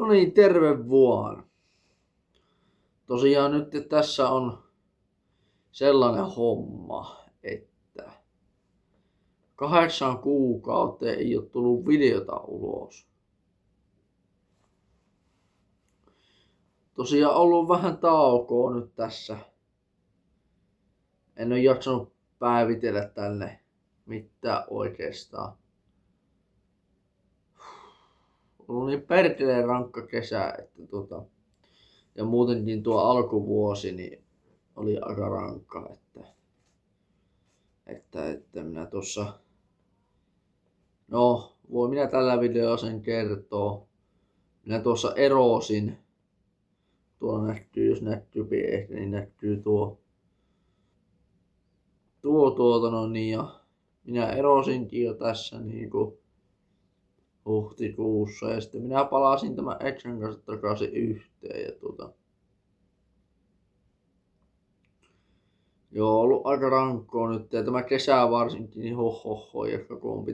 No niin, terve vuonna. Tosiaan nyt tässä on sellainen homma, että 8 kuukauteen ei ole tullut videota ulos. Tosiaan ollut vähän taukoa nyt tässä. En ole jaksanut päivitellä tänne mitään oikeastaan. Ollut niin perkeleen rankka kesä, että ja muutenkin tuo alkuvuosi niin oli aika rankka, että minä tuossa, no voi minä tällä videolla sen kertoo. Minä tuossa erosin, tuolla näkyy, jos näkyy ehkä, niin näkyy ja minä erosinkin jo tässä niinku huhtikuussa ja sitten minä palasin tämän exän kanssa takaisin yhteen ja joo, ollut aika rankkoa nyt ja tämä kesä varsinkin niin jotka kun on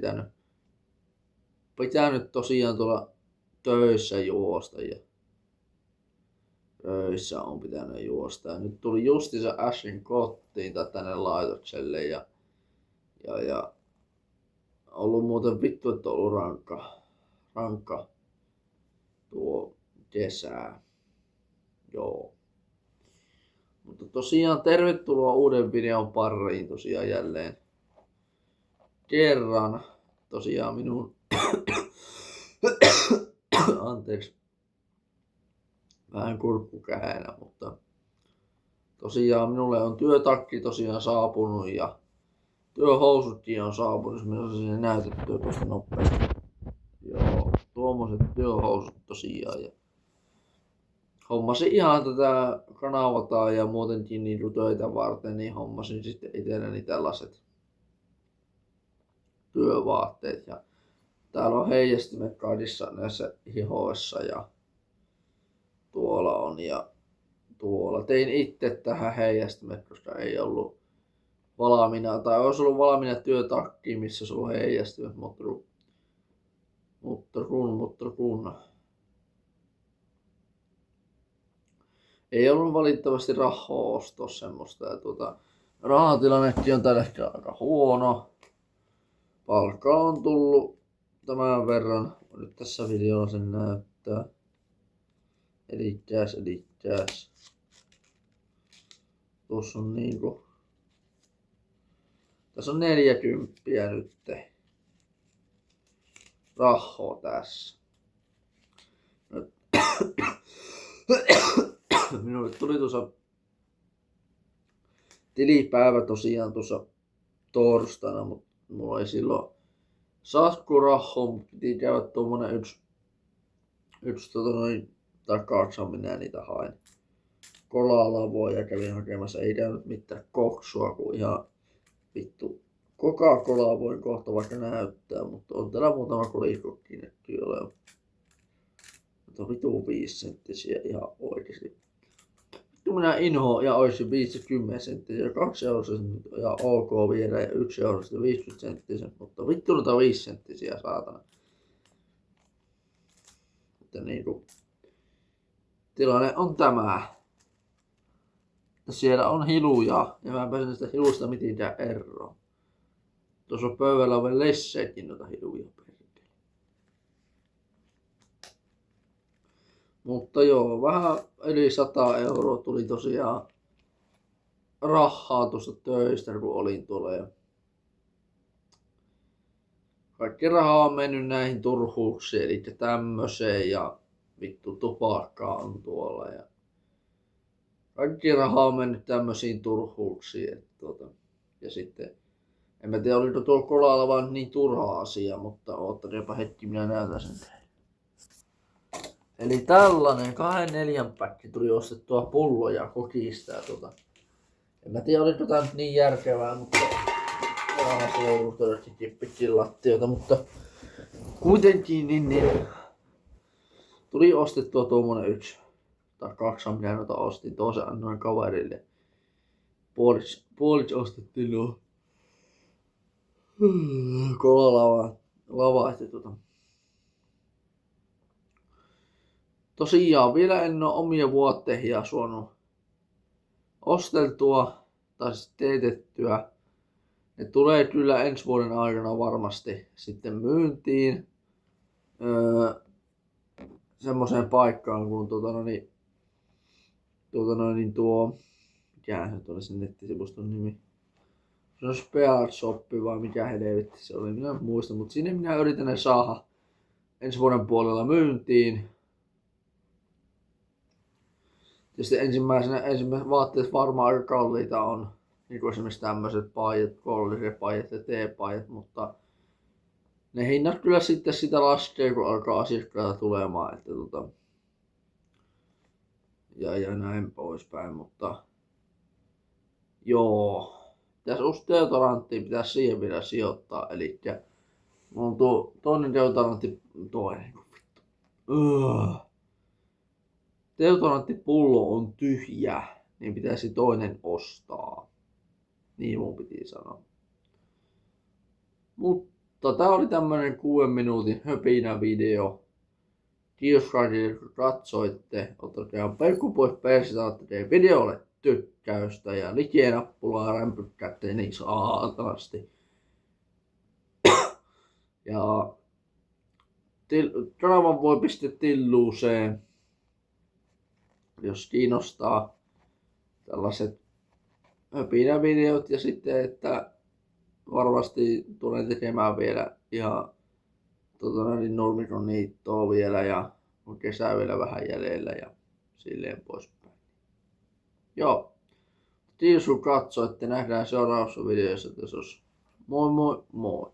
pitänyt tosiaan tuolla töissä juosta ja töissä on pitänyt juosta ja nyt tuli justiinsa Ashin kotiin tai tänne laitokselle ja ollut muuten vittu, että on ollut rankka tuo kesää. Joo. Mutta tosiaan tervetuloa uuden videon pariin tosiaan jälleen kerran. Tosiaan minun anteeksi vähän kurkkukähänä, mutta tosiaan minulle on työtakki tosiaan saapunut ja työhousutkin on saapunut, jos minä saisin näytettyä tuosta nopeasti. Joo, tuommoiset työhousut tosiaan ja hommasin ihan tätä kanavataan ja muutenkin niin töitä varten, niin hommasin sitten itselleni tällaiset työvaatteet ja täällä on heijastimet kaikissa näissä hihoissa ja tuolla on ja tuolla. Tein itse tähän heijastimet, koska ei ollut valmiina, tai olisi ollut valmiina työtakki, missä olisi ollut heijastimet, mutta kun ei ollut valitettavasti rahaa ostaa semmoista ja rahatilannekin on tällä hetkellä aika huono. Palkka on tullut tämän verran, nyt tässä videolla sen näyttää. Elikäs. Tuossa on niinku, tässä on 40 nyt rahaa tässä. Minulle tuli tuossa tilipäivä tosiaan tuossa torstaina, mutta mulla ei silloin saskurahaa, mutta piti käydä tuommoinen yksi takaksa, minä niitä hain. Kolalavoa ja kävin hakemassa, ei käynyt mitään koksua, kun ihan vittu Coca-Colaa voin kohta vaikka näyttää, mutta on täällä muutama kolikkokin näkyy olevan. Mutta on vitu 5 senttisiä ihan oikeesti. Vittu minä inhoon ja ois 50 senttisiä, 2 euroa ja ok viedä ja 1 euro 50 senttisiä, mutta vittu noita 5 senttisiä saatana. Että niinku tilanne on tämä. Siellä on hiluja ja mä pääsen sitä hilusta mitenkään eroon. Tuossa on pöydällä vielä lesseetkin noita hiluja. Mutta joo, vähän yli 100 euroa tuli tosiaan rahaa tuosta töistä, kun olin tuolla. Ja kaikki rahaa on mennyt näihin turhuuksiin, eli tämmöiseen ja vittu tupakkaa on tuolla. Ja kaikki rahaa on mennyt tämmöisiin turhuuksiin. Ja sitten, en mä tiedä oliko tuo kolalla vaan niin turha asia, mutta oottelepa hetki, minä näytän sen teille. Eli tällainen 2-4 päkki tuli ostettua pulloja kokista ja en mä tiedä oliko tää nyt niin järkevää, mutta se joudut todennäköisesti pitkin lattioita, mutta kuitenkin niin tuli ostettua tuommoinen 1 tai 2, minä noita ostin, toisen annoin kaverille. Puoliksi ostettiin nuo kolalavaat ja Tosiaan vielä en ole omia vuottehia suonut osteltua tai teetettyä. Ne tulee kyllä ensi vuoden aikana varmasti sitten myyntiin semmoiseen paikkaan kun mikähän se oli sen nettisivuston nimi. Se on Spare Shop vai mikä helvetti se oli, minä en muista, mutta sinne minä yritän ne saada ensi vuoden puolella myyntiin. Tietysti ensimmäiset vaatteet varmaan aika kalliita on, niin kuin esimerkiksi tämmöiset paidat, kollisepaidat ja teepaidat, mutta ne hinnat kyllä sitten sitä laskee, kun alkaa asiakkaita tulemaan, että ja näin poispäin, mutta joo, pitäisi uusi deodorantti, pitäisi siihen vielä sijoittaa, eli mulla on tuo toinen deodorantti, deodoranttipullo on tyhjä, niin pitäisi toinen ostaa, niin mun piti sanoa. Mutta tää oli tämmönen 6 minuutin höpinä video. Kiitos kaikille kun katsoitte. Ottakaa peukku pois persistä, että videolle tykkäystä ja like-nappulaa rämpykkäätte niin saatanasti. Ja kanavan voi pistää tilluuseen, jos kiinnostaa tällaiset höpinävideot ja sitten, että varmasti tulen tekemään vielä ihan nurmikon niittoa vielä ja on kesää vielä vähän jäljellä ja silleen poispäin. Joo. Kiitos kun katsoitte. Nähdään seuraavassa videossa. Moi moi moi.